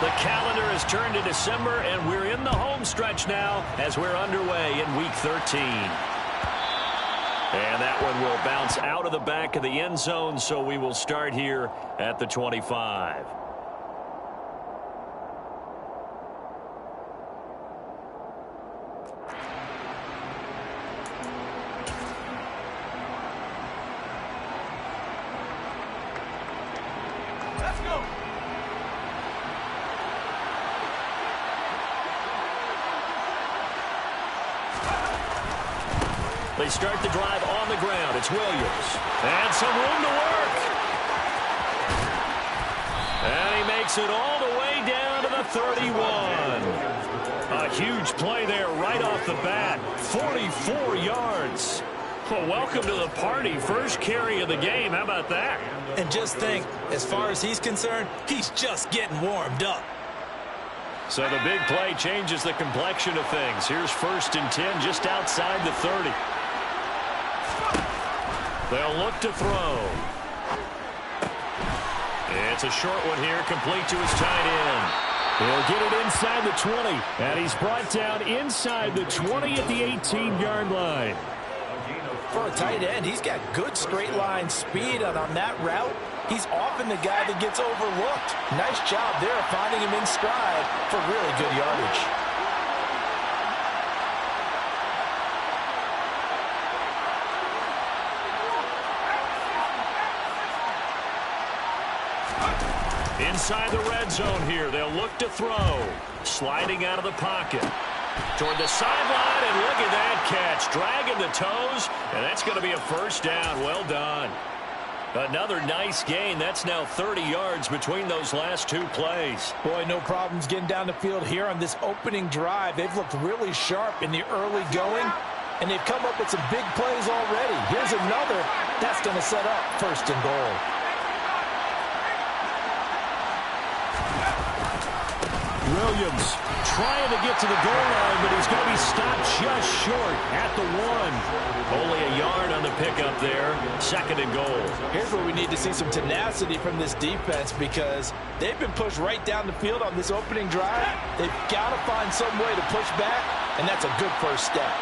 The calendar has turned to December, and we're in the home stretch now as we're underway in Week 13. And that one will bounce out of the back of the end zone, so we will start here at the 25. Let's go. They start the drive on the ground. It's Williams. And some room to work. And he makes it all the way down to the 31. A huge play there right off the bat. 44 yards. Well, welcome to the party. First carry of the game. How about that? And just think, as far as he's concerned, he's just getting warmed up. So the big play changes the complexion of things. Here's 1st and 10 just outside the 30. They'll look to throw. It's a short one here, complete to his tight end. He'll get it inside the 20, and he's brought down inside the 20 at the 18-yard line. For a tight end, he's got good straight line speed, and on that route, he's often the guy that gets overlooked. Nice job there of finding him in stride for really good yardage. Inside the red zone here, they'll look to throw. Sliding out of the pocket. Toward the sideline, and look at that catch. Dragging the toes, and that's going to be a first down. Well done. Another nice gain. That's now 30 yards between those last two plays. Boy, no problems getting down the field here on this opening drive. They've looked really sharp in the early going, and they've come up with some big plays already. Here's another. That's going to set up 1st and goal. Williams trying to get to the goal line, but he's going to be stopped just short at the 1. Only a yard on the pickup there. 2nd and goal. Here's where we need to see some tenacity from this defense, because they've been pushed right down the field on this opening drive. They've got to find some way to push back, and that's a good first step.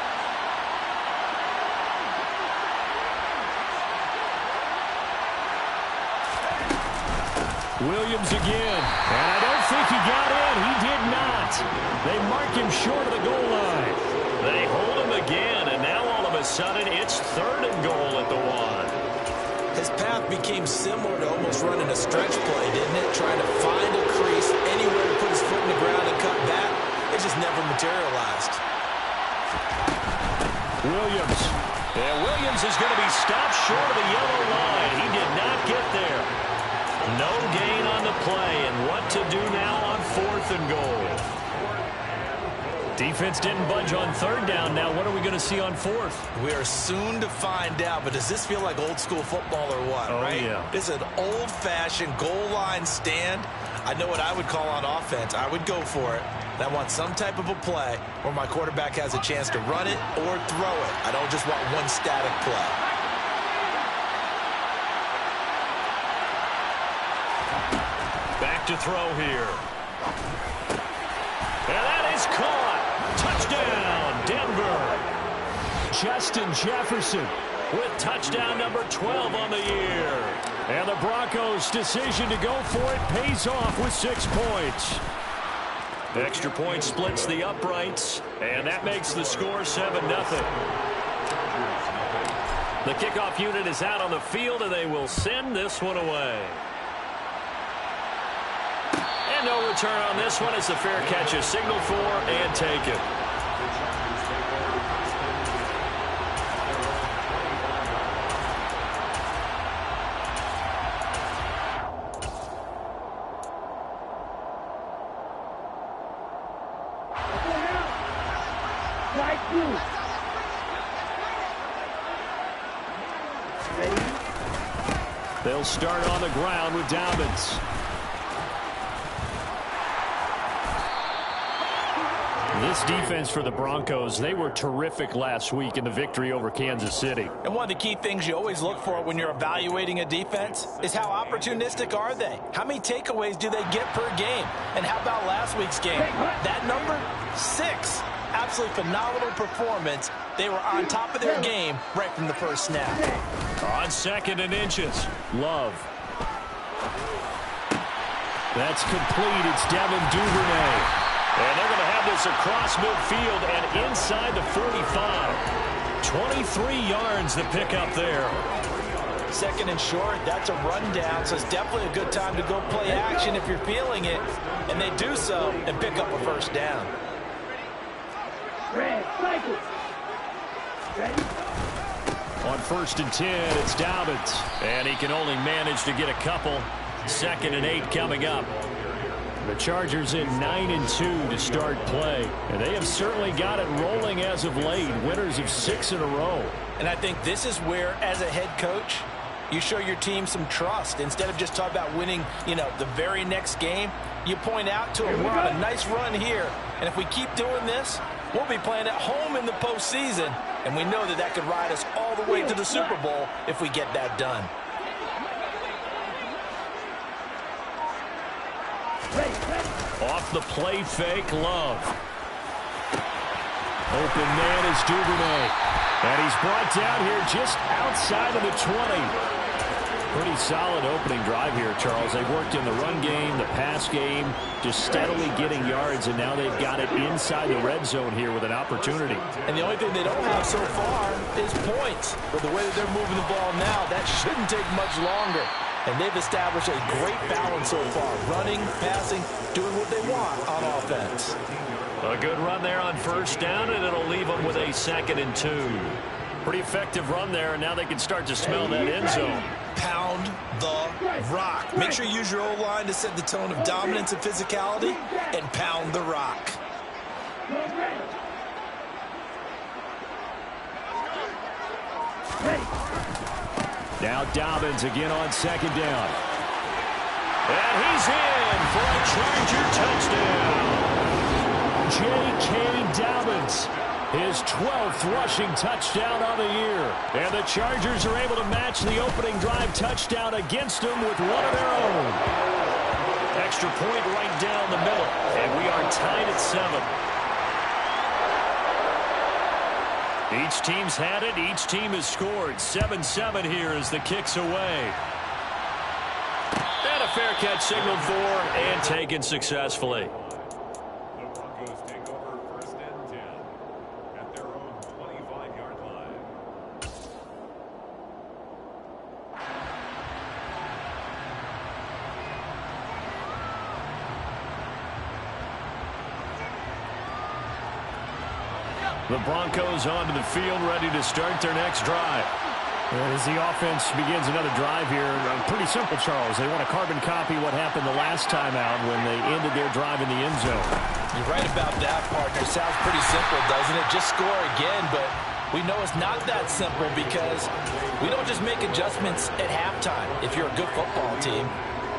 Williams again. And I don't think he got in. He did not. They mark him short of the goal line. They hold him again, and now all of a sudden it's 3rd and goal at the 1. His path became similar to almost running a stretch play, didn't it? Trying to find a crease, anywhere to put his foot in the ground and cut back. It just never materialized. Williams. And Williams is going to be stopped short of the yellow line. He did not get there. No gain on the play, and what to do now on 4th and goal. Defense didn't budge on 3rd down. Now what are we going to see on 4th? We are soon to find out, but does this feel like old school football or what, right? Yeah. This is an old-fashioned goal line stand. I know what I would call on offense. I would go for it. And I want some type of a play where my quarterback has a chance to run it or throw it. I don't just want one static play. Back to throw here. And that is caught. Touchdown, Denver. Justin Jefferson with touchdown number 12 on the year. And the Broncos' decision to go for it pays off with 6 points. The extra point splits the uprights, and that makes the score 7-0. The kickoff unit is out on the field, and they will send this one away. And no return on this one as the fair catch is signaled for and taken. They'll start on the ground with Dobbins. This defense for the Broncos, they were terrific last week in the victory over Kansas City. And one of the key things you always look for when you're evaluating a defense is how opportunistic are they? How many takeaways do they get per game? And how about last week's game? That number, 6. Absolutely phenomenal performance. They were on top of their game right from the first snap. On 2nd and inches, Love. That's complete. It's Devin Duvernay. And they're going to have this across midfield and inside the 45. 23 yards to pick up there. 2nd and short, that's a rundown, so it's definitely a good time to go play action if you're feeling it. And they do so and pick up a first down. On 1st and 10, it's Dobbins. And he can only manage to get a couple. 2nd and 8 coming up. The Chargers in 9-2 to start play. And they have certainly got it rolling as of late. Winners of 6 in a row. And I think this is where, as a head coach, you show your team some trust. Instead of just talking about winning, the very next game, you point out to them, we're on a nice run here. And if we keep doing this, we'll be playing at home in the postseason. And we know that that could ride us all the way to the Super Bowl if we get that done. Off the play fake, Love. Open man is Duvernay. And he's brought down here just outside of the 20. Pretty solid opening drive here, Charles. They've worked in the run game, the pass game, just steadily getting yards, and now they've got it inside the red zone here with an opportunity. And the only thing they don't have so far is points. But the way that they're moving the ball now, that shouldn't take much longer. And they've established a great balance so far. Running, passing, doing what they want on offense. A good run there on 1st down, and it'll leave them with a 2nd and 2. Pretty effective run there, and now they can start to smell that end zone. Pound the rock. Make sure you use your O-line to set the tone of dominance and physicality, and pound the rock. Now Dobbins again on 2nd down. And he's in for a Charger touchdown. J.K. Dobbins, his 12th rushing touchdown on the year. And the Chargers are able to match the opening drive touchdown against them with one of their own. Extra point right down the middle. And we are tied at 7. Each team's had it. Each team has scored. 7-7 here as the kick's away. And a fair catch signaled for and taken successfully. The Broncos take over 1st and 10 at their own 25-yard line. The Broncos onto the field, ready to start their next drive. As the offense begins another drive here, pretty simple, Charles. They want to carbon copy what happened the last time out when they ended their drive in the end zone. You're right about that, partner. Sounds pretty simple, doesn't it? Just score again, but we know it's not that simple because we don't just make adjustments at halftime. If you're a good football team,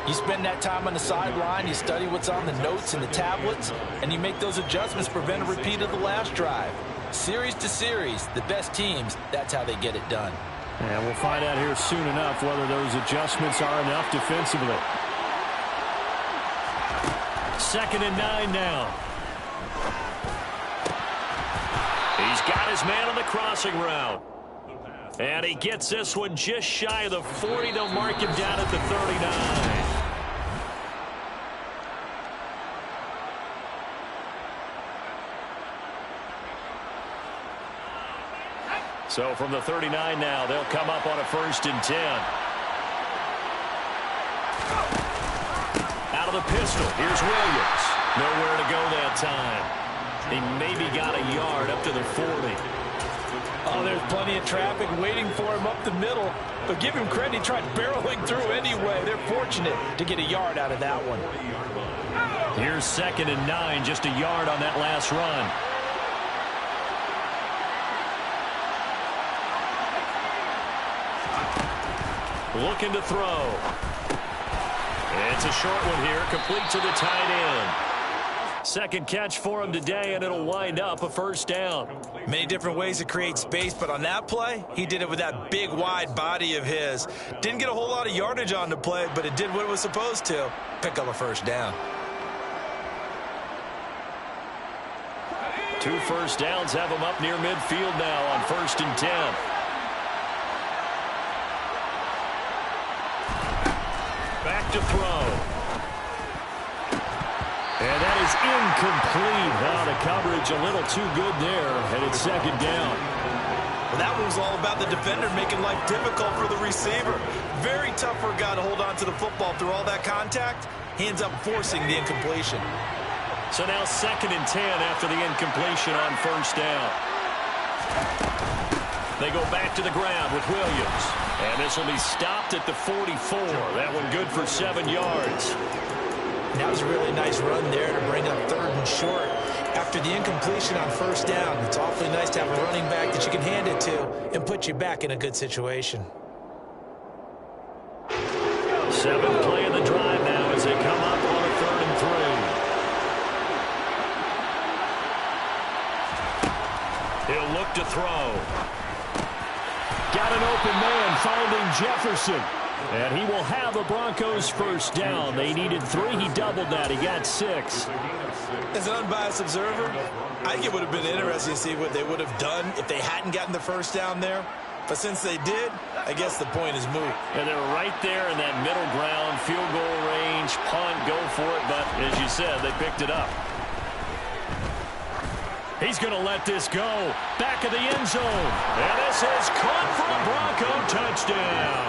you spend that time on the sideline, you study what's on the notes and the tablets, and you make those adjustments to prevent a repeat of the last drive. Series to series, the best teams, that's how they get it done. And we'll find out here soon enough whether those adjustments are enough defensively. 2nd and 9 now. He's got his man on the crossing route. And he gets this one just shy of the 40. They'll mark him down at the 39. So from the 39 now, they'll come up on a 1st and 10. Out of the pistol, here's Williams. Nowhere to go that time. He maybe got a yard up to the 40. Oh, there's plenty of traffic waiting for him up the middle. But give him credit, he tried barreling through anyway. They're fortunate to get a yard out of that one. Here's 2nd and 9, just a yard on that last run. Looking to throw. It's a short one here, complete to the tight end. Second catch for him today, and it'll wind up a first down. Many different ways to create space, but on that play, he did it with that big, wide body of his. Didn't get a whole lot of yardage on the play, but it did what it was supposed to. Pick up a first down. 2 first downs have him up near midfield now on 1st and 10. Back to throw. And that is incomplete. Now the coverage a little too good there, and it's 2nd down. Well, that one was all about the defender making life difficult for the receiver. Very tough for a guy to hold on to the football through all that contact. He ends up forcing the incompletion. So now 2nd and 10 after the incompletion on 1st down. They go back to the ground with Williams. And this will be stopped at the 44. That one good for 7 yards. That was a really nice run there to bring up 3rd and short. After the incompletion on 1st down, it's awfully nice to have a running back that you can hand it to and put you back in a good situation. 7th play of the drive now as they come up on a 3rd and 3. He'll look to throw. Got an open man finding Jefferson. And he will have the Broncos first down. They needed 3. He doubled that. He got 6. As an unbiased observer, I think it would have been interesting to see what they would have done if they hadn't gotten the first down there. But since they did, I guess the point is moot. And they're right there in that middle ground, field goal range, punt, go for it. But as you said, they picked it up. He's going to let this go. Back of the end zone. And this is caught for a Bronco touchdown.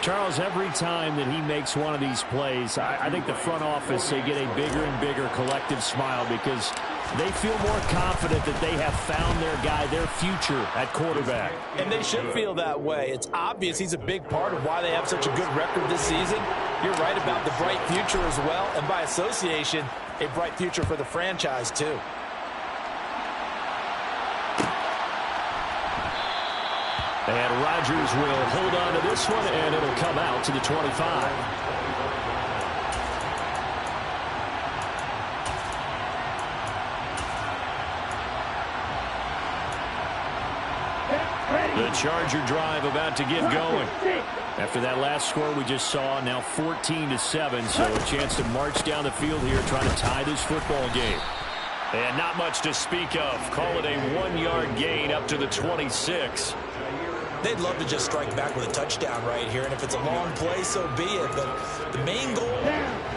Charles, every time that he makes one of these plays, I think the front office, they get a bigger and bigger collective smile because they feel more confident that they have found their guy, their future at quarterback. And they should feel that way. It's obvious he's a big part of why they have such a good record this season. You're right about the bright future as well, and by association, a bright future for the franchise too. And Rodgers will hold on to this one, and it'll come out to the 25. The Charger drive about to get going. After that last score we just saw, now 14-7, so a chance to march down the field here trying to tie this football game. And not much to speak of. Call it a 1-yard gain up to the 26. They'd love to just strike back with a touchdown right here, and if it's a long play, so be it. But the main goal,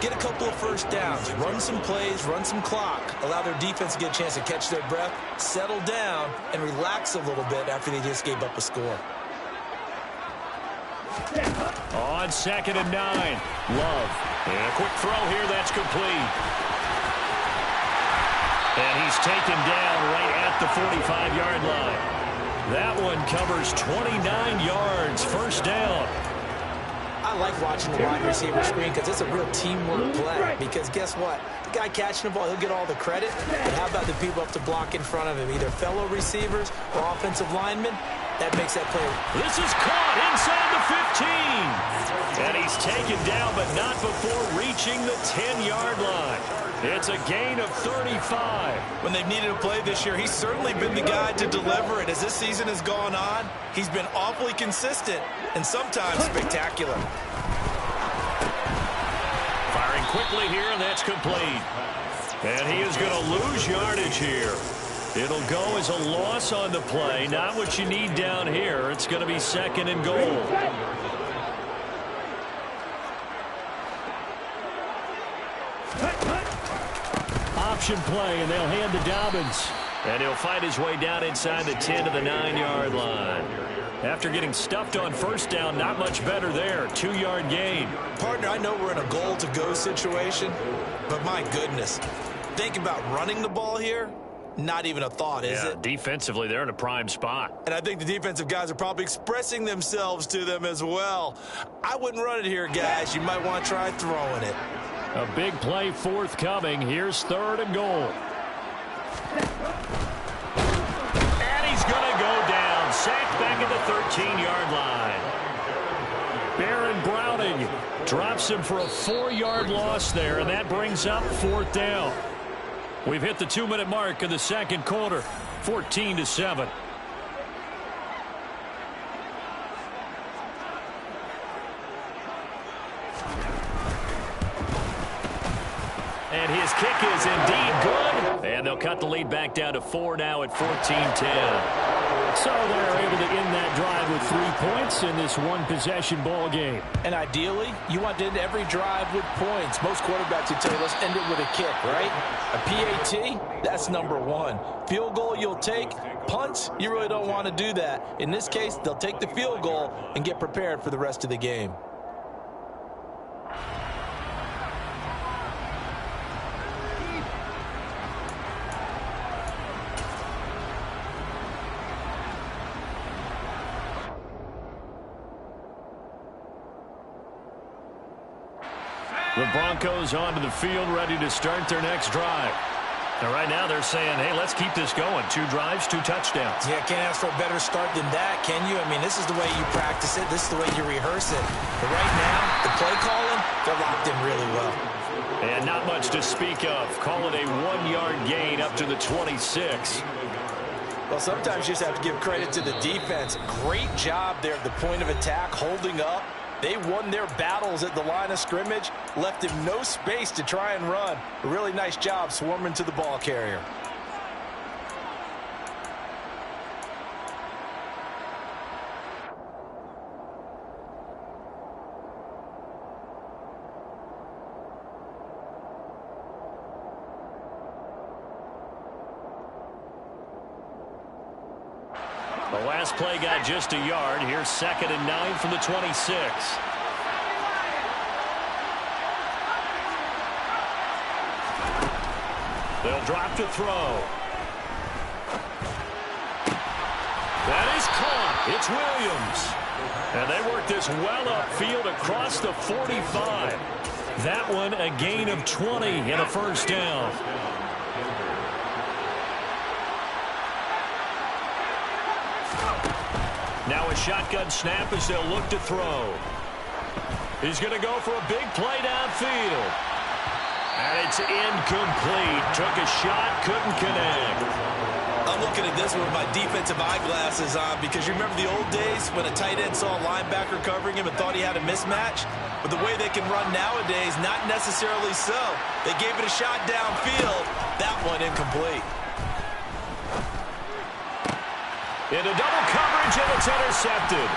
get a couple of first downs, run some plays, run some clock, allow their defense to get a chance to catch their breath, settle down, and relax a little bit after they just gave up a score. On 2nd and 9, Love. And a quick throw here, that's complete. And he's taken down right at the 45-yard line. That one covers 29 yards, first down. I like watching the wide receiver screen because it's a real teamwork play. Because guess what? The guy catching the ball, he'll get all the credit. But how about the people up to block in front of him? Either fellow receivers or offensive linemen. That makes that play. This is caught inside the 15. And he's taken down, but not before reaching the 10-yard line. It's a gain of 35. When they've needed a play this year, he's certainly been the guy to deliver it. As this season has gone on, he's been awfully consistent and sometimes spectacular. Firing quickly here, and that's complete. And he is going to lose yardage here. It'll go as a loss on the play. Not what you need down here. It's going to be 2nd and goal. Option play, and they'll hand to Dobbins. And he'll fight his way down inside the 10 to the 9-yard line. After getting stuffed on first down, not much better there. 2-yard gain. Partner, I know we're in a goal-to-go situation, but my goodness. Think about running the ball here. Not even a thought, is it? Defensively, they're in a prime spot. And I think the defensive guys are probably expressing themselves to them as well. I wouldn't run it here, guys. You might want to try throwing it. A big play forthcoming. Here's 3rd and goal. And he's going to go down. Sacked back at the 13-yard line. Baron Browning drops him for a 4-yard loss there, and that brings up 4th down. We've hit the 2-minute mark in the second quarter, 14-7. And his kick is indeed good. And they'll cut the lead back down to 4 now at 14-10. So they're able to end that drive with 3 points in this one-possession ball game. And ideally, you want to end every drive with points. Most quarterbacks would tell you, let's end it with a kick, right? A PAT, that's number 1. Field goal you'll take. Punts, you really don't want to do that. In this case, they'll take the field goal and get prepared for the rest of the game. The Broncos onto the field, ready to start their next drive. And right now they're saying, hey, let's keep this going. 2 drives, 2 touchdowns. Yeah, can't ask for a better start than that, can you? I mean, this is the way you practice it. This is the way you rehearse it. But right now, the play calling, they're locked in really well. And not much to speak of. Call it a 1-yard gain up to the 26. Well, sometimes you just have to give credit to the defense. Great job there at the point of attack, holding up. They won their battles at the line of scrimmage, left him no space to try and run. A really nice job swarming to the ball carrier. The last play got just a yard. Here's 2nd and 9 from the 26. They'll drop to throw. That is caught. It's Williams. And they work this well upfield across the 45. That one a gain of 20 and a 1st down. Now a shotgun snap as they'll look to throw. He's going to go for a big play downfield. And it's incomplete. Took a shot, couldn't connect. I'm looking at this with my defensive eyeglasses on because you remember the old days when a tight end saw a linebacker covering him and thought he had a mismatch? But the way they can run nowadays, not necessarily so. They gave it a shot downfield. That one incomplete. Into double coverage, and it's intercepted.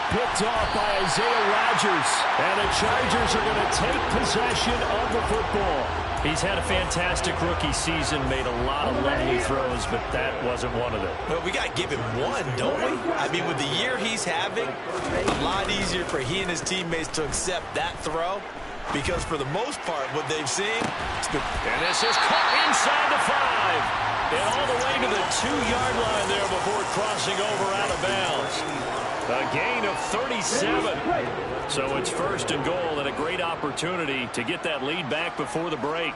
Picked off by Isaiah Rodgers. And the Chargers are going to take possession of the football. He's had a fantastic rookie season, made a lot of lovely throws, but that wasn't one of them. Well, we got to give him one, don't we? I mean, with the year he's having, a lot easier for he and his teammates to accept that throw. Because for the most part, what they've seen... And this is caught inside the 5. And all the way to the 2-yard line there before crossing over out of bounds. A gain of 37. So it's 1st and goal and a great opportunity to get that lead back before the break.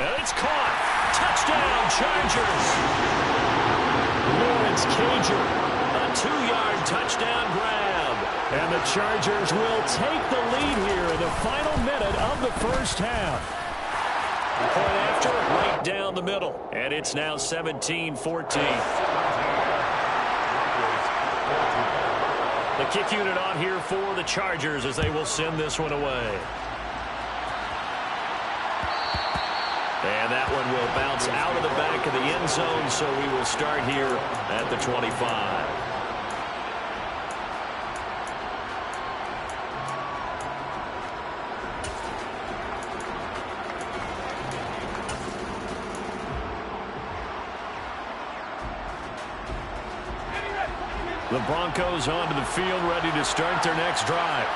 And it's caught. Touchdown, Chargers. Lawrence Cager. A 2-yard touchdown grab. And the Chargers will take the lead here in the final minute of the 1st half. Point after, right down the middle. And it's now 17-14. The kick unit on here for the Chargers as they will send this one away. And that one will bounce out of the back of the end zone, so we will start here at the 25. The Broncos onto the field, ready to start their next drive.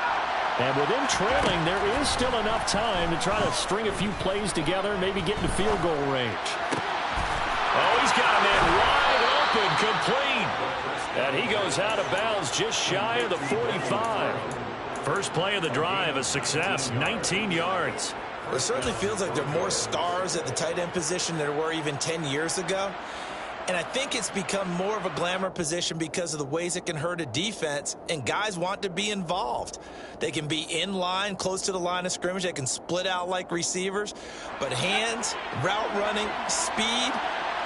And with them trailing, there is still enough time to try to string a few plays together, maybe get into field goal range. Oh, he's got a man wide open, complete. And he goes out of bounds just shy of the 45. First play of the drive, a success, 19 yards. Well, it certainly feels like there are more stars at the tight end position than there were even 10 years ago. And I think it's become more of a glamour position because of the ways it can hurt a defense, and guys want to be involved. They can be in line, close to the line of scrimmage. They can split out like receivers. But hands, route running, speed,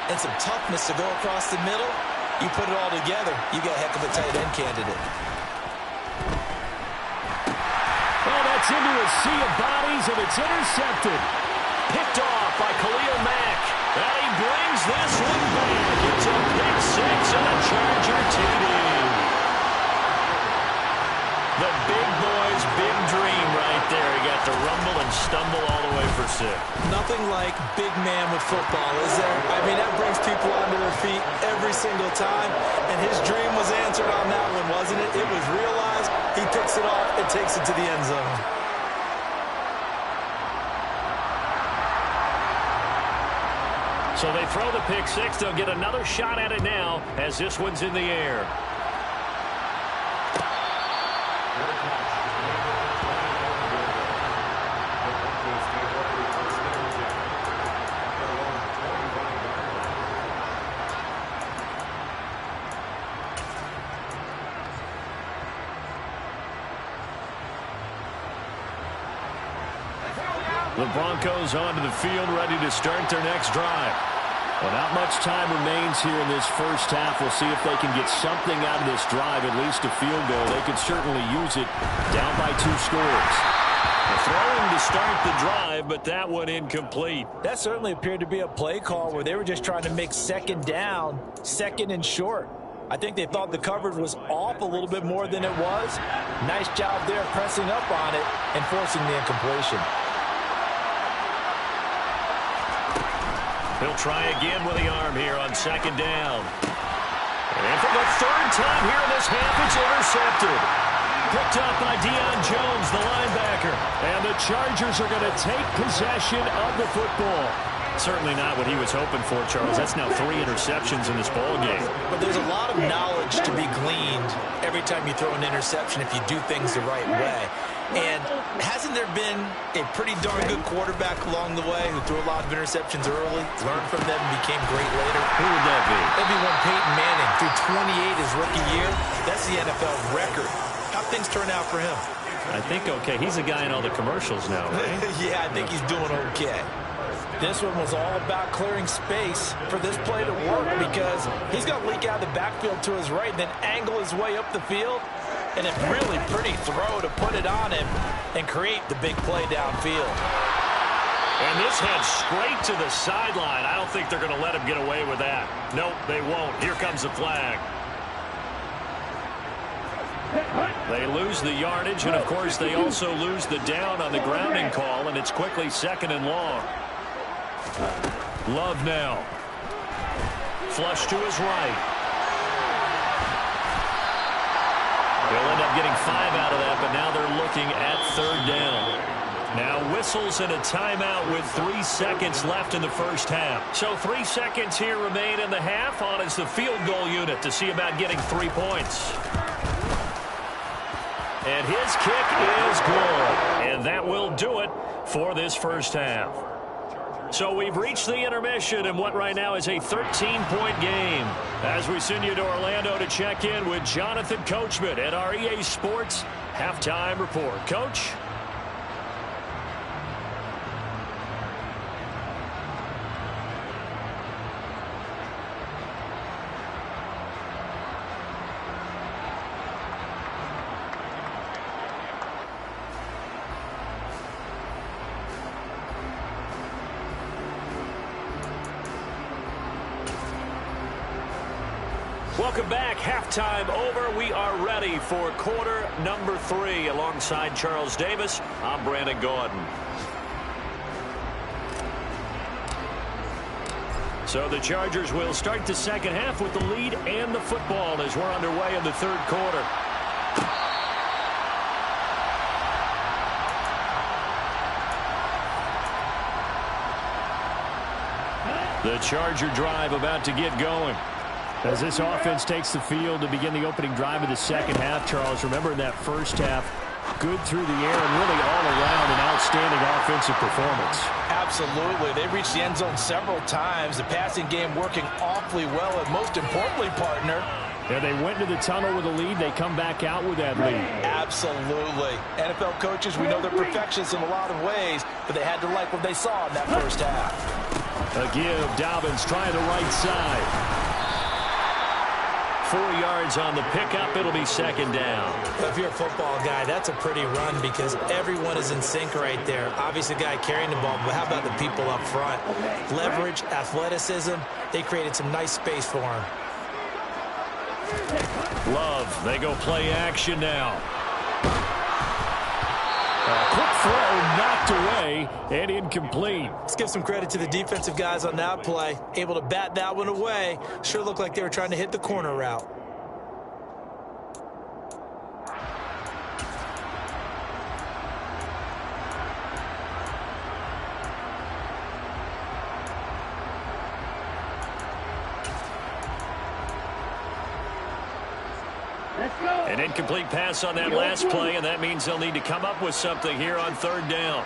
and some toughness to go across the middle, you put it all together, you got a heck of a tight end candidate. Oh, that's into a sea of bodies, and it's intercepted. Picked off by Khalil Mack. And he brings this one back. It's a pick six and a Charger TD. The big boy's big dream right there. He got to rumble and stumble all the way for six. Nothing like big man with football, is there? I mean, that brings people onto their feet every single time. And his dream was answered on that one, wasn't it? It was realized. He picks it off and takes it to the end zone. So they throw the pick six. They'll get another shot at it now as this one's in the air. The Broncos onto the field, ready to start their next drive. Well, not much time remains here in this first half. We'll see if they can get something out of this drive, at least a field goal. They could certainly use it down by 2 scores. They're throwing to start the drive, but that one incomplete. That certainly appeared to be a play call where they were just trying to make second down, second and short. I think they thought the coverage was off a little bit more than it was. Nice job there pressing up on it and forcing the incompletion. He'll try again with the arm here on second down. And for the third time here in this half, it's intercepted. Picked up by Deion Jones, the linebacker. And the Chargers are going to take possession of the football. Certainly not what he was hoping for, Charles. That's now 3 interceptions in this ball game. But there's a lot of knowledge to be gleaned every time you throw an interception if you do things the right way. And hasn't there been a pretty darn good quarterback along the way who threw a lot of interceptions early, learned from them, and became great later? Who would that be? That'd be one Peyton Manning threw 28 his rookie year. That's the NFL record. How'd things turn out for him? I think okay. He's a guy in all the commercials now, right? Yeah, I think he's doing okay. This one was all about clearing space for this play to work because he's going to leak out of the backfield to his right and then angle his way up the field. And a really pretty throw to put it on him and create the big play downfield. And this head straight to the sideline. I don't think they're going to let him get away with that. Nope, they won't. Here comes the flag. They lose the yardage, and, of course, they also lose the down on the grounding call, and it's quickly second and long. Love now. Flush to his right. They'll end up getting 5 out of that, but now they're looking at third down. Now whistles and a timeout with 3 seconds left in the first half. So 3 seconds here remain in the half. On is the field goal unit to see about getting 3 points. And his kick is good. And that will do it for this first half. So we've reached the intermission in what right now is a 13-point game. As we send you to Orlando to check in with Jonathan Coachman at our EA Sports Halftime Report. Coach? Welcome back. Halftime over. We are ready for quarter number 3. Alongside Charles Davis, I'm Brandon Gordon. So the Chargers will start the second half with the lead and the football as we're underway in the third quarter. The Charger drive about to get going. As this offense takes the field to begin the opening drive of the second half, Charles, remember in that first half, good through the air and really all around an outstanding offensive performance. Absolutely. They reached the end zone several times. The passing game working awfully well, and most importantly, partner, and they went to the tunnel with a lead. They come back out with that lead. Absolutely. NFL coaches, we know they're perfectionists in a lot of ways, but they had to like what they saw in that first half. A give. Dobbins trying the right side. 4 yards on the pickup. It'll be second down. If you're a football guy, that's a pretty run because everyone is in sync right there. Obviously, the guy carrying the ball, but how about the people up front? Leverage, athleticism, they created some nice space for him. Love, they go play action now. A quick throw knocked away and incomplete. Let's give some credit to the defensive guys on that play. Able to bat that one away. Sure looked like they were trying to hit the corner route. An incomplete pass on that last play, and that means they'll need to come up with something here on third down.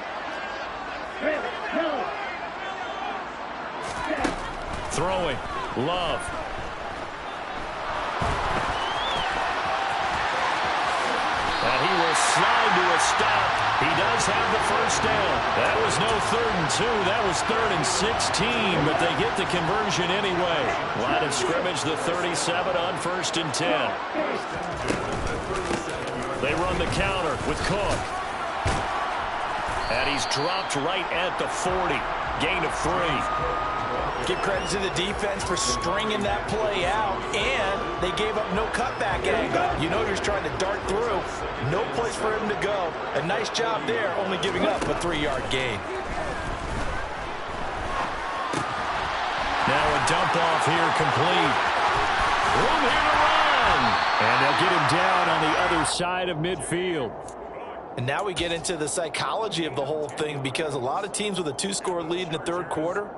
Throwing. Love. And he will slide to a stop. He does have the first down. That was no 3rd and 2. That was 3rd and 16, but they get the conversion anyway. Line of scrimmage, the 37 on 1st and 10. They run the counter with Cook. And he's dropped right at the 40. Gain of 3. Give credit to the defense for stringing that play out, and they gave up no cutback angle. You know you're trying to dart through. No place for him to go. A nice job there, only giving up a 3-yard gain. Now a dump off here complete. Room here to run. And they'll get him down on the other side of midfield. And now we get into the psychology of the whole thing, because a lot of teams with a 2-score lead in the third quarter,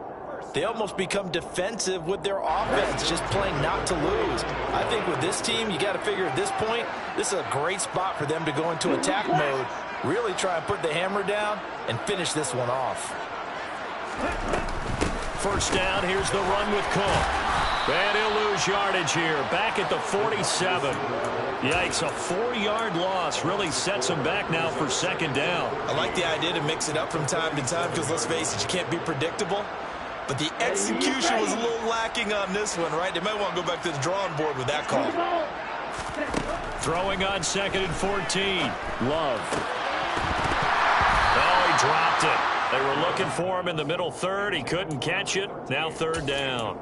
they almost become defensive with their offense, just playing not to lose. I think with this team, you got to figure at this point, this is a great spot for them to go into attack mode, really try and put the hammer down and finish this one off. First down, here's the run with Cook. And he'll lose yardage here, back at the 47. Yikes, a 4-yard loss really sets him back now for second down. I like the idea to mix it up from time to time because, let's face it, you can't be predictable. But the execution was a little lacking on this one, right? They might want to go back to the drawing board with that call. Throwing on 2nd and 14. Love. Oh, he dropped it. They were looking for him in the middle third. He couldn't catch it. Now 3rd down.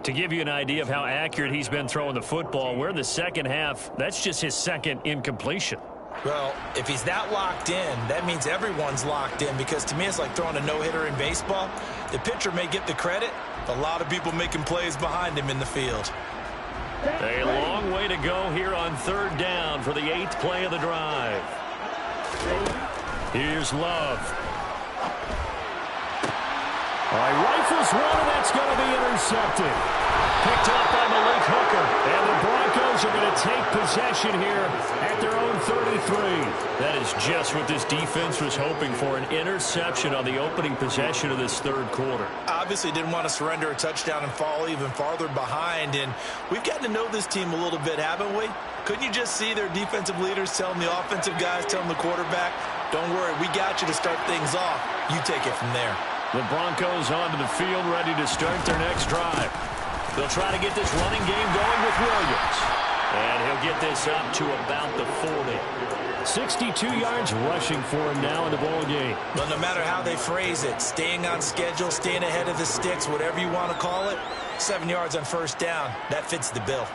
To give you an idea of how accurate he's been throwing the football, we're in the second half. That's just his 2nd incompletion. Well, if he's that locked in, that means everyone's locked in, because to me it's like throwing a no-hitter in baseball. The pitcher may get the credit, but a lot of people making plays behind him in the field. A long way to go here on 3rd down for the 8th play of the drive. Here's Love. All right, rifles one, and that's going to be intercepted. Picked up by Malik Hooker, and the Broncos are going to take possession here at their own 33. That is just what this defense was hoping for, an interception on the opening possession of this third quarter. Obviously didn't want to surrender a touchdown and fall even farther behind, and we've gotten to know this team a little bit, haven't we? Couldn't you just see their defensive leaders telling the offensive guys, telling the quarterback, don't worry, we got you to start things off. You take it from there. The Broncos onto the field, ready to start their next drive. They'll try to get this running game going with Williams. And he'll get this up to about the 40. 62 yards rushing for him now in the ball game. But no matter how they phrase it, staying on schedule, staying ahead of the sticks, whatever you want to call it, 7 yards on first down, that fits the bill.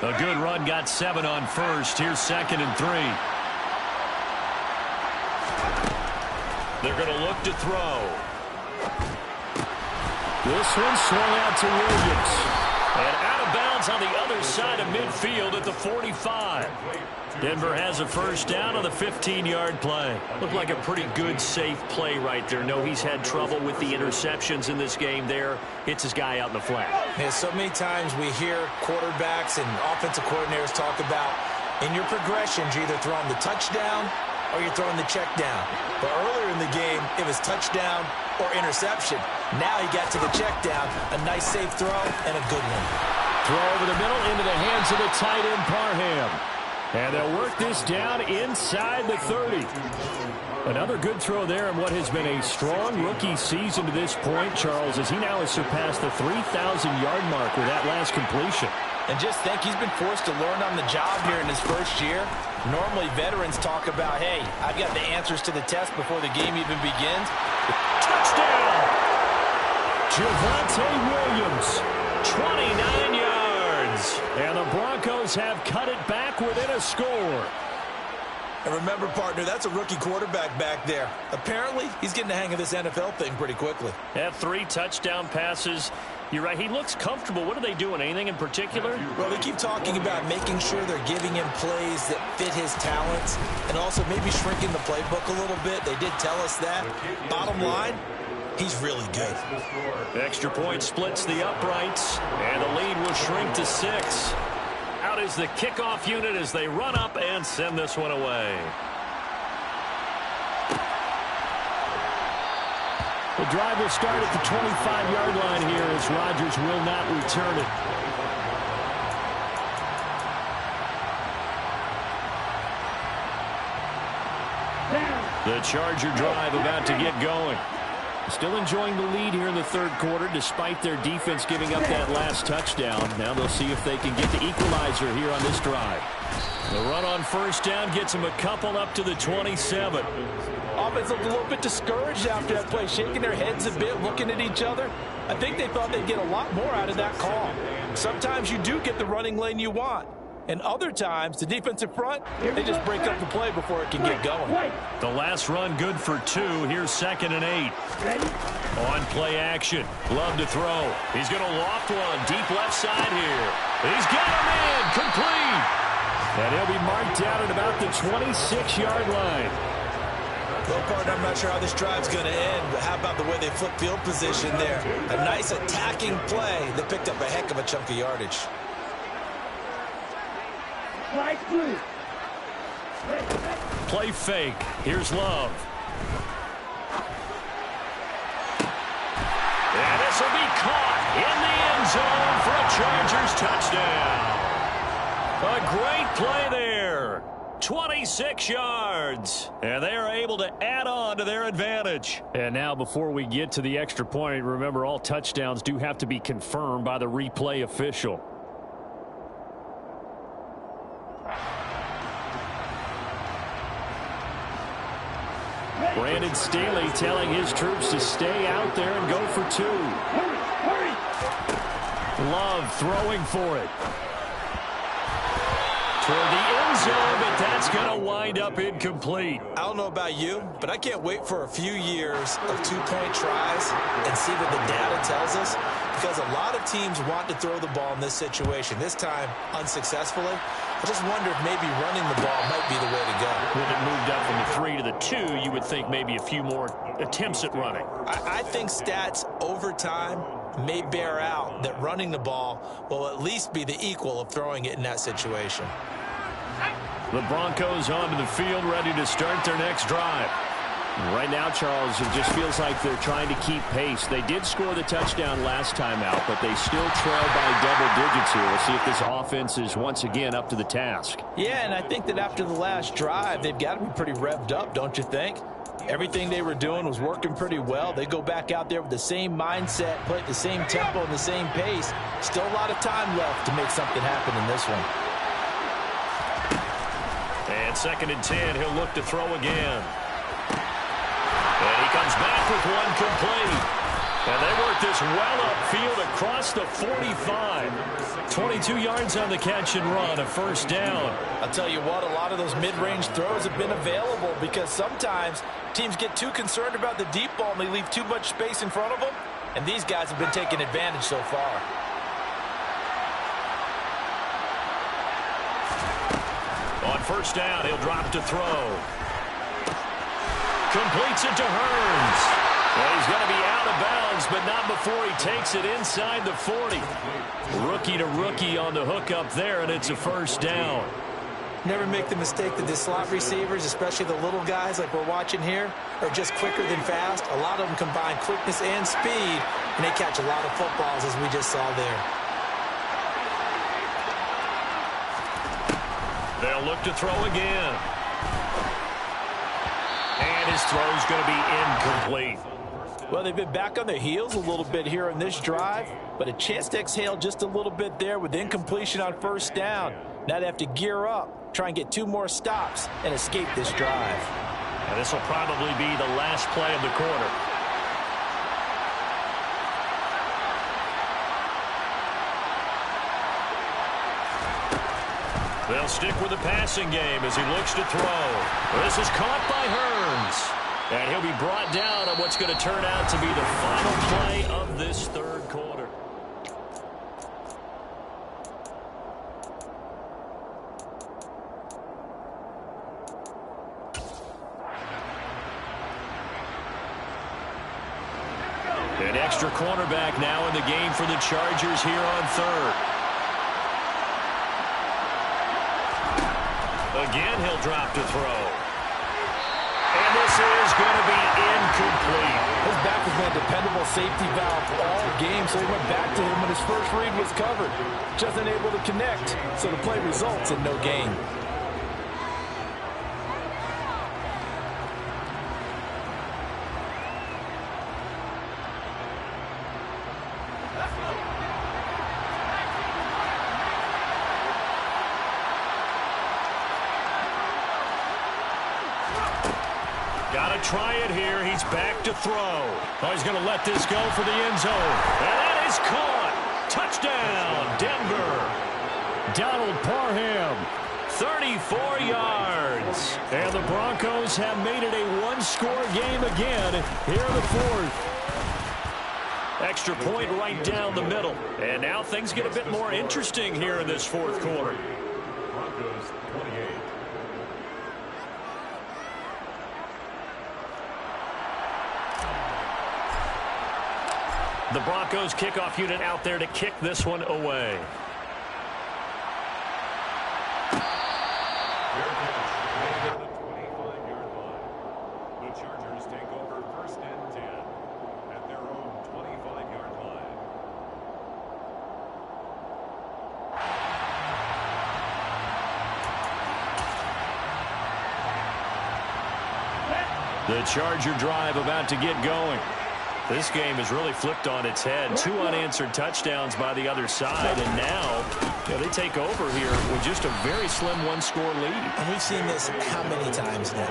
A good run, got 7 on first. Here's 2nd and 3. They're going to look to throw. This one swung out to Williams. And out of bounds on the other side of midfield at the 45. Denver has a first down on the 15-yard play. Looked like a pretty good, safe play right there. No, he's had trouble with the interceptions in this game there. Hits his guy out in the flat. Yeah, so many times we hear quarterbacks and offensive coordinators talk about, in your progressions, you're either throwing the touchdown or you're throwing the check down. But earlier in the game, it was touchdown or interception. Now he got to the check down, a nice safe throw, and a good one. Throw over the middle into the hands of the tight end, Parham. And they'll work this down inside the 30. Another good throw there in what has been a strong rookie season to this point, Charles, as he now has surpassed the 3,000-yard mark with that last completion. And just think, he's been forced to learn on the job here in his first year. Normally, veterans talk about, hey, I've got the answers to the test before the game even begins. Touchdown! Javonte Williams, 29 yards. And the Broncos have cut it back within a score. And remember, partner, that's a rookie quarterback back there. Apparently, he's getting the hang of this NFL thing pretty quickly. Had 3 touchdown passes. You're right, he looks comfortable. What are they doing? Anything in particular? Well, they keep talking about making sure they're giving him plays that fit his talents and also maybe shrinking the playbook a little bit. They did tell us that. Bottom line, he's really good. Extra point splits the uprights, and the lead will shrink to 6. Out is the kickoff unit as they run up and send this one away. The drive will start at the 25-yard line here as Rodgers will not return it. The Charger drive about to get going. Still enjoying the lead here in the third quarter despite their defense giving up that last touchdown. Now they'll see if they can get the equalizer here on this drive. The run on first down gets them a couple up to the 27. Offense looked a little bit discouraged after that play, shaking their heads a bit, looking at each other. I think they thought they'd get a lot more out of that call. Sometimes you do get the running lane you want. And other times, the defensive front, they just break up the play before it can get going. The last run good for 2. Here's 2nd and 8. On play action. Love to throw. He's going to loft one deep left side here. He's got him in. Complete. And he'll be marked down at about the 26-yard line. Well, partner, I'm not sure how this drive's going to end, but how about the way they flip field position there? A nice attacking play that picked up a heck of a chunk of yardage. Play fake. Here's Love. And this will be caught in the end zone for a Chargers touchdown. A great play there. 26 yards. And they are able to add on to their advantage. And now before we get to the extra point, remember all touchdowns do have to be confirmed by the replay official. Brandon Staley telling his troops to stay out there and go for 2. Love throwing for it. Toward the end zone, but that's going to wind up incomplete. I don't know about you, but I can't wait for a few years of 2-point tries and see what the data tells us, because a lot of teams want to throw the ball in this situation. This time, unsuccessfully. I just wonder if maybe running the ball might be the way to go. With it moved up from the 3 to the 2, you would think maybe a few more attempts at running. I think stats over time may bear out that running the ball will at least be the equal of throwing it in that situation. The Broncos onto the field, ready to start their next drive. Right now, Charles, it just feels like they're trying to keep pace. They did score the touchdown last time out, but they still trail by double digits here. We'll see if this offense is once again up to the task. Yeah, and I think that after the last drive, they've got to be pretty revved up, don't you think? Everything they were doing was working pretty well. They go back out there with the same mindset, play at the same tempo and the same pace. Still a lot of time left to make something happen in this one. And 2nd and 10, he'll look to throw again. And he comes back with one complete. And they work this well upfield across the 45. 22 yards on the catch and run, a first down. I'll tell you what, a lot of those mid-range throws have been available because sometimes teams get too concerned about the deep ball and they leave too much space in front of them. And these guys have been taking advantage so far. On first down, he'll drop to throw. Completes it to Hearns. Well, he's going to be out of bounds, but not before he takes it inside the 40. Rookie to rookie on the hook up there, and it's a first down. Never make the mistake that the slot receivers, especially the little guys like we're watching here, are just quicker than fast. A lot of them combine quickness and speed, and they catch a lot of footballs, as we just saw there. They'll look to throw again. And his throw's going to be incomplete. Well, they've been back on their heels a little bit here in this drive, but a chance to exhale just a little bit there with incompletion on first down. Now they have to gear up, try and get 2 more stops, and escape this drive. And this will probably be the last play of the quarter. They'll stick with the passing game as he looks to throw. This is caught by Hearns. And he'll be brought down on what's going to turn out to be the final play of this third quarter. An extra cornerback now in the game for the Chargers here on third. Again, he'll drop to throw. And this is going to be incomplete. His back has been a dependable safety valve all game, so he went back to him when his first read was covered. Just unable to connect, so the play results in no gain. Got to try it here. He's back to throw. Oh, he's going to let this go for the end zone. And that is caught. Touchdown, Denver. Donald Parham, 34 yards. And the Broncos have made it a one-score game again here in the fourth. Extra point right down the middle. And now things get a bit more interesting here in this fourth quarter. Broncos 28. The Broncos kickoff unit out there to kick this one away. Fair catch at the 25-yard line. The Chargers take over first and 10 at their own 25-yard line. The Charger drive about to get going. This game is really flipped on its head. 2 unanswered touchdowns by the other side, and now they take over here with just a very slim one-score lead. And we've seen this how many times now?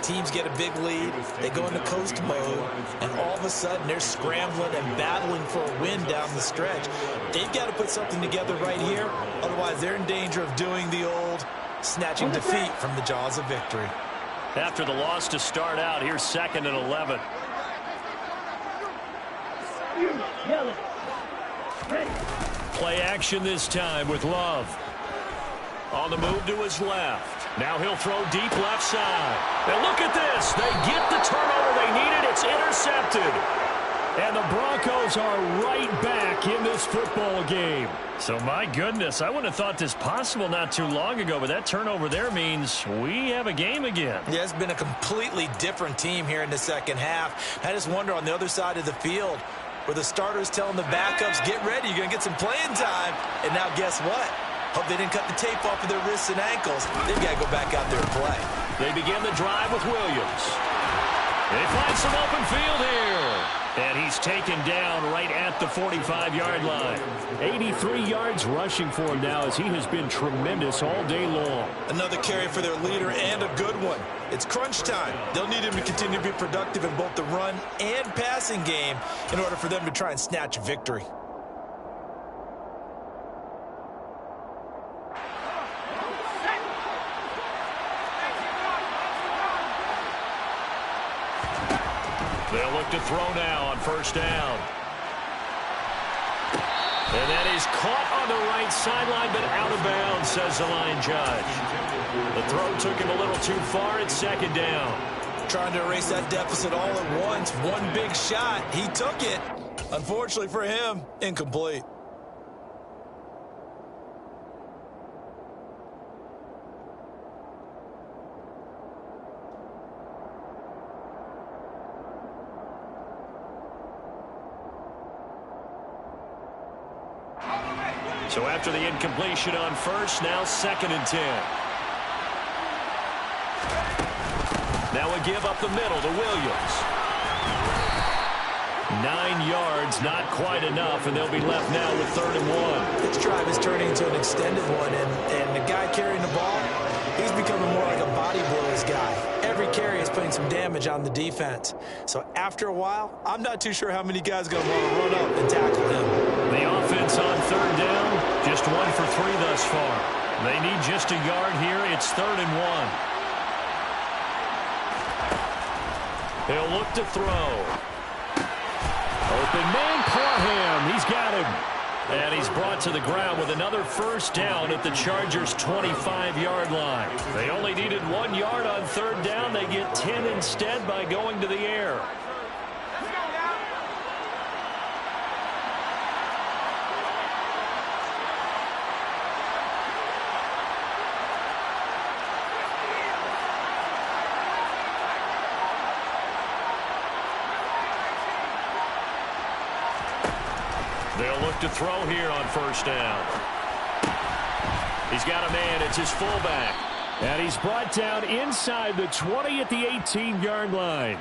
Teams get a big lead, they go into coast mode, and all of a sudden they're scrambling and battling for a win down the stretch. They've got to put something together right here, otherwise they're in danger of doing the old snatching defeat from the jaws of victory. After the loss to start out, here's 2nd and 11. Play action this time with Love. On the move to his left. Now he'll throw deep left side. And look at this. They get the turnover they needed. It's intercepted. And the Broncos are right back in this football game. So, my goodness, I wouldn't have thought this possible not too long ago, but that turnover there means we have a game again. Yeah, it's been a completely different team here in the second half. I just wonder on the other side of the field, where the starters telling the backups, get ready, you're going to get some playing time. And now guess what? Hope they didn't cut the tape off of their wrists and ankles. They've got to go back out there and play. They begin the drive with Williams. They find some open field here. And he's taken down right at the 45-yard line. 83 yards rushing for him now as he has been tremendous all day long. Another carry for their leader and a good one. It's crunch time. They'll need him to continue to be productive in both the run and passing game in order for them to try and snatch victory. They'll look to throw now on first down. And that is caught on the right sideline, but out of bounds, says the line judge. The throw took him a little too far. It's 2nd down. Trying to erase that deficit all at once. One big shot. He took it. Unfortunately for him, incomplete. So after the incompletion on first, now 2nd and 10. Now we give up the middle to Williams. 9 yards, not quite enough, and they'll be left now with 3rd and 1. This drive is turning into an extended one, and the guy carrying the ball, he's becoming more like a body blows guy. Every carry is putting some damage on the defense. So after a while, I'm not too sure how many guys are going to want to run up and tackle him. The offense on 3rd down, just 1 for 3 thus far. They need just a yard here. It's 3rd and 1. He'll look to throw. Open man, Parham. He's got him. And he's brought to the ground with another 1st down at the Chargers' 25-yard line. They only needed 1 yard on 3rd down. They get 10 instead by going to the air. They'll look to throw here on 1st down. He's got a man. It's his fullback. And he's brought down inside the 20 at the 18-yard line.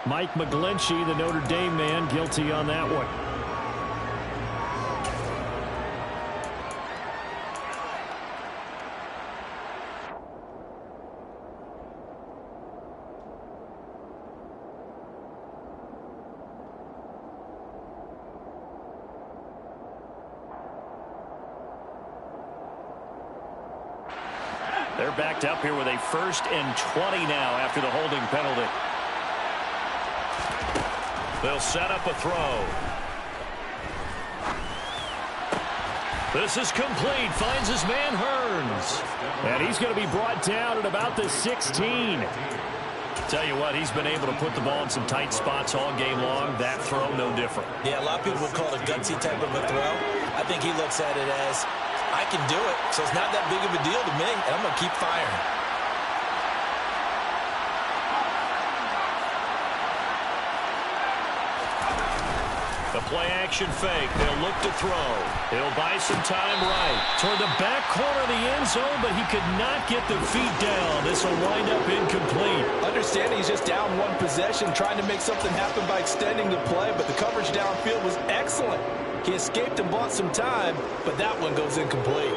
Mike McGlinchey, the Notre Dame man, guilty on that one. They're backed up here with a 1st and 20 now after the holding penalty. They'll set up a throw. This is complete. Finds his man Hearns. And he's going to be brought down at about the 16. Tell you what, he's been able to put the ball in some tight spots all game long. That throw, no different. Yeah, a lot of people would call it a gutsy type of a throw. I think he looks at it as, I can do it, so it's not that big of a deal to me, and I'm going to keep firing. The play-action fake. They'll look to throw. He'll buy some time right. Toward the back corner of the end zone, but he could not get the feet down. This will wind up incomplete. Understanding he's just down 1 possession, trying to make something happen by extending the play, but the coverage downfield was excellent. He escaped and bought some time, but that one goes incomplete.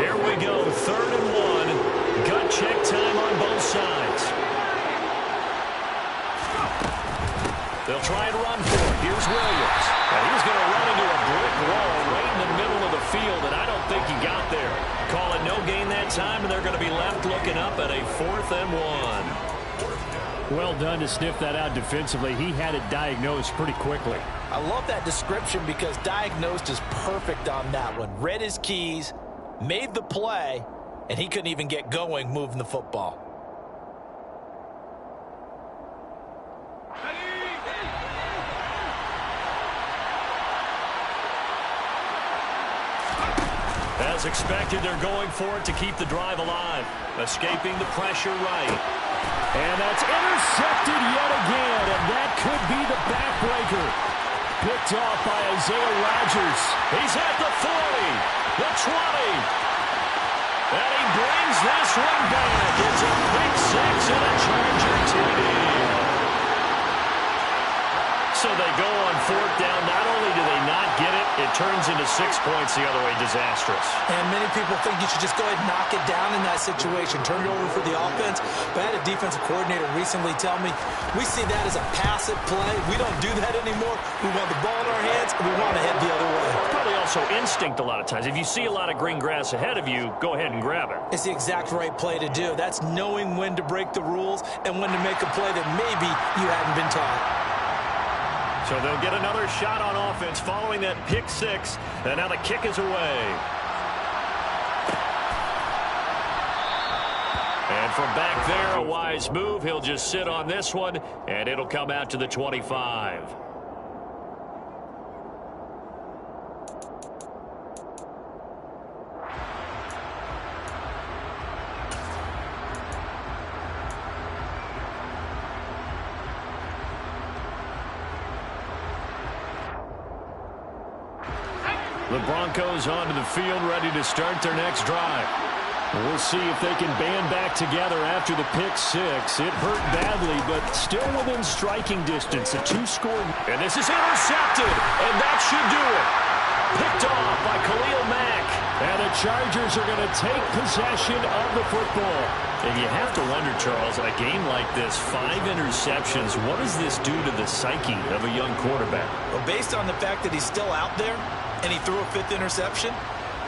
Here we go, 3rd and 1. Gut check time on both sides. They'll try and run for it. Here's Williams. And he's going to run into a brick wall right in the middle of the field, and I don't think he got there. Call it no gain that time, and they're going to be left looking up at a 4th and 1. Well done to sniff that out defensively. He had it diagnosed pretty quickly. I love that description because diagnosed is perfect on that one. Read his keys, made the play, and he couldn't even get going moving the football. As expected, they're going for it to keep the drive alive. Escaping the pressure right. And that's intercepted yet again, and that could be the backbreaker. Picked off by Isaiah Rodgers. He's at the 40, the 20. And he brings this one back. It's a pick 6 and a Charger TD. So they go on 4th down. Not only do they not get it, it turns into 6 points the other way. Disastrous. And many people think you should just go ahead and knock it down in that situation. Turn it over for the offense. But I had a defensive coordinator recently tell me, we see that as a passive play. We don't do that anymore. We want the ball in our hands, and we want to head the other way. Probably also instinct a lot of times. If you see a lot of green grass ahead of you, go ahead and grab it. It's the exact right play to do. That's knowing when to break the rules and when to make a play that maybe you hadn't been taught. So they'll get another shot on offense following that pick 6. And now the kick is away. And from back there, a wise move. He'll just sit on this one, and it'll come out to the 25. The Broncos onto the field, ready to start their next drive. We'll see if they can band back together after the pick six. It hurt badly, but still within striking distance. A two-score. And this is intercepted, and that should do it. Picked off by Khalil Mack. And the Chargers are going to take possession of the football. And you have to wonder, Charles, a game like this, 5 interceptions, what does this do to the psyche of a young quarterback? Well, based on the fact that he's still out there and he threw a 5th interception,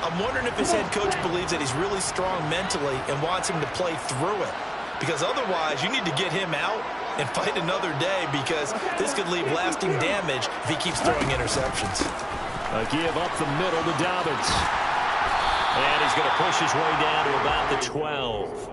I'm wondering if his head coach believes that he's really strong mentally and wants him to play through it. Because otherwise, you need to get him out and fight another day, because this could leave lasting damage if he keeps throwing interceptions. A give up the middle to Dobbins. And he's going to push his way down to about the 12.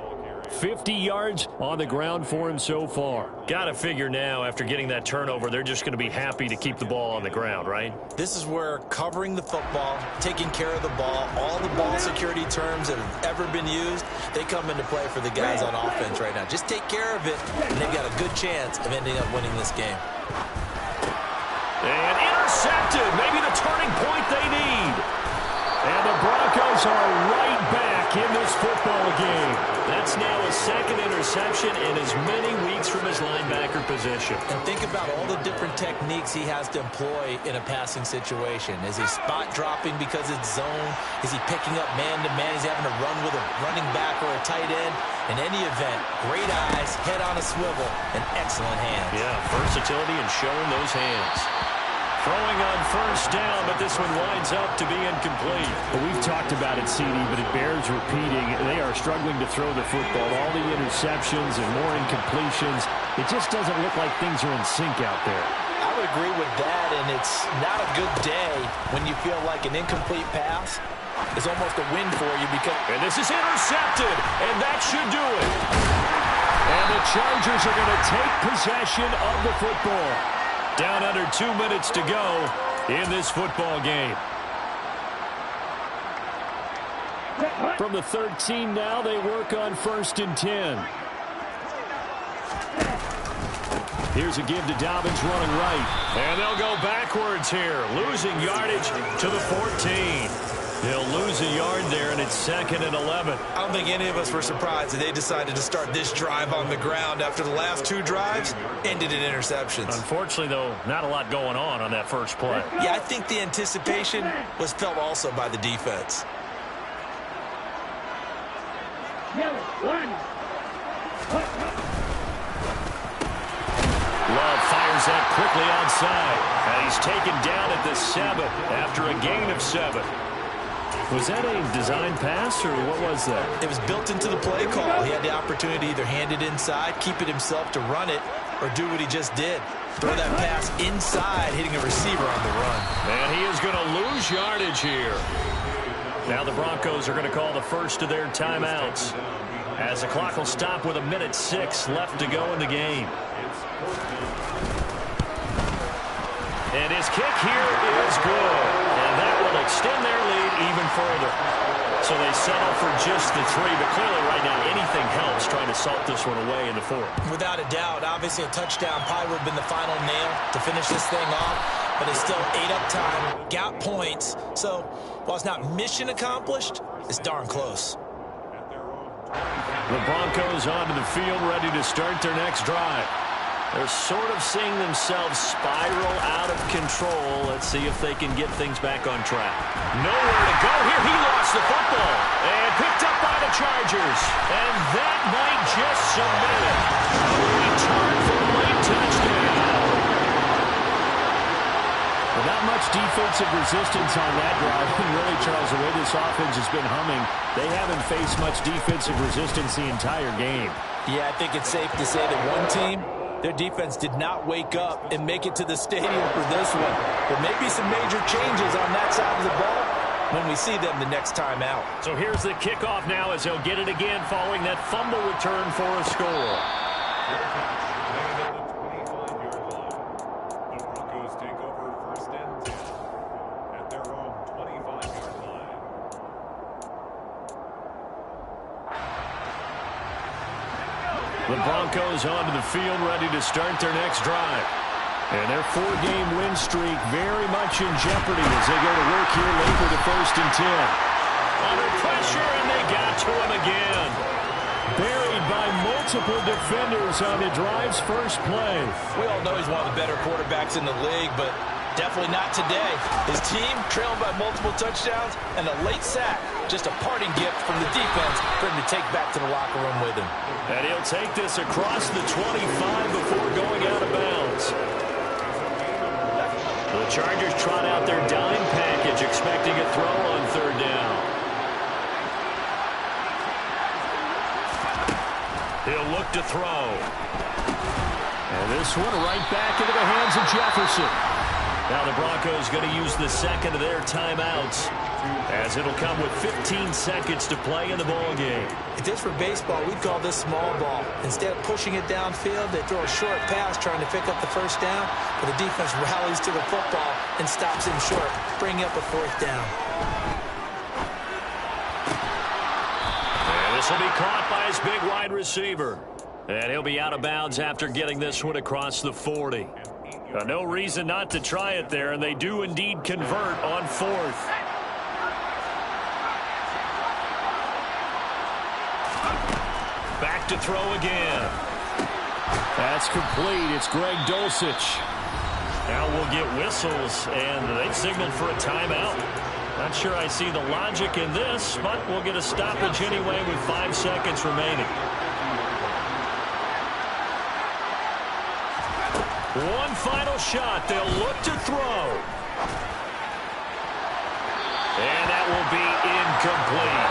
50 yards on the ground for him so far. Got to figure now, after getting that turnover, they're just going to be happy to keep the ball on the ground, right? This is where covering the football, taking care of the ball, all the ball security terms that have ever been used, they come into play for the guys on offense right now. Just take care of it, and they've got a good chance of ending up winning this game. And intercepted. Maybe the turning point they need. And the Broncos are right back in this football game. That's now a 2nd interception in as many weeks from his linebacker position. And think about all the different techniques he has to employ in a passing situation. Is he spot dropping because it's zone? Is he picking up man-to-man? Is he having to run with a running back or a tight end? In any event, great eyes, head on a swivel, and excellent hands. Yeah, versatility and showing those hands. Throwing on first down, but this one winds up to be incomplete. Well, we've talked about it, CD, but it bears repeating. They are struggling to throw the football. All the interceptions and more incompletions. It just doesn't look like things are in sync out there. I would agree with that, and it's not a good day when you feel like an incomplete pass is almost a win for you, because... And this is intercepted, and that should do it. And the Chargers are going to take possession of the football. Down under 2 minutes to go in this football game. From the 13 now, they work on 1st and 10. Here's a give to Dobbins running right. And they'll go backwards here, losing yardage to the 14. They'll lose a yard there, and it's 2nd and 11. I don't think any of us were surprised that they decided to start this drive on the ground after the last 2 drives ended in interceptions. Unfortunately, though, not a lot going on that first play. Yeah, I think the anticipation was felt also by the defense. Love fires that quickly outside. And he's taken down at the 7 after a gain of 7. Was that a design pass, or what was that? It was built into the play call. He had the opportunity to either hand it inside, keep it himself to run it, or do what he just did. Throw that pass inside, hitting a receiver on the run. And he is going to lose yardage here. Now the Broncos are going to call the first of their timeouts, as the clock will stop with 1:06 left to go in the game. And his kick here is good. And that will extend their lead even further. So they settle for just the 3. But clearly right now anything helps trying to salt this one away in the 4th. Without a doubt, obviously a touchdown probably would have been the final nail to finish this thing off. But it's still 8 up time, got points. So while it's not mission accomplished, it's darn close. The Broncos onto the field, ready to start their next drive. They're sort of seeing themselves spiral out of control. Let's see if they can get things back on track. Nowhere to go here. He lost the football. And picked up by the Chargers. And that might just cement it. A return for a late touchdown. Well, not much defensive resistance on that drive. And really, Charles, the way this offense has been humming, they haven't faced much defensive resistance the entire game. Yeah, I think it's safe to say that one team, their defense did not wake up and make it to the stadium for this one. There may be some major changes on that side of the ball when we see them the next time out. So here's the kickoff now as he'll get it again following that fumble return for a score. The Broncos take over 1st and 10 at their own 25-yard line. The Broncos onto the field, ready to start their next drive. And their 4-game win streak very much in jeopardy as they go to work here late with the 1st and 10. Under pressure, and they got to him again. Buried by multiple defenders on the drive's first play. We all know he's one of the better quarterbacks in the league, but definitely not today. His team trailing by multiple touchdowns and a late sack. Just a parting gift from the defense for him to take back to the locker room with him. And he'll take this across the 25 before going out of bounds. The Chargers trot out their dime package, expecting a throw on 3rd down. He'll look to throw. And this one right back into the hands of Jefferson. Now the Broncos going to use the second of their timeouts, as it'll come with 15 seconds to play in the ball game. If this were baseball, we'd call this small ball. Instead of pushing it downfield, they throw a short pass trying to pick up the 1st down, but the defense rallies to the football and stops him short, bringing up a 4th down. And this will be caught by his big wide receiver. And he'll be out of bounds after getting this one across the 40. No reason not to try it there, and they do indeed convert on 4th. Back to throw again. That's complete. It's Greg Dulcich. Now we'll get whistles, and they've signaled for a timeout. Not sure I see the logic in this, but we'll get a stoppage anyway with 5 seconds remaining. One final shot. They'll look to throw. And that will be incomplete,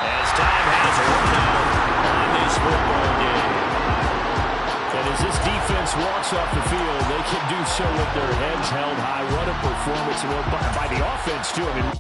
as time has run out on this football game. And as this defense walks off the field, they can do so with their heads held high. What a performance by the offense, too. I mean,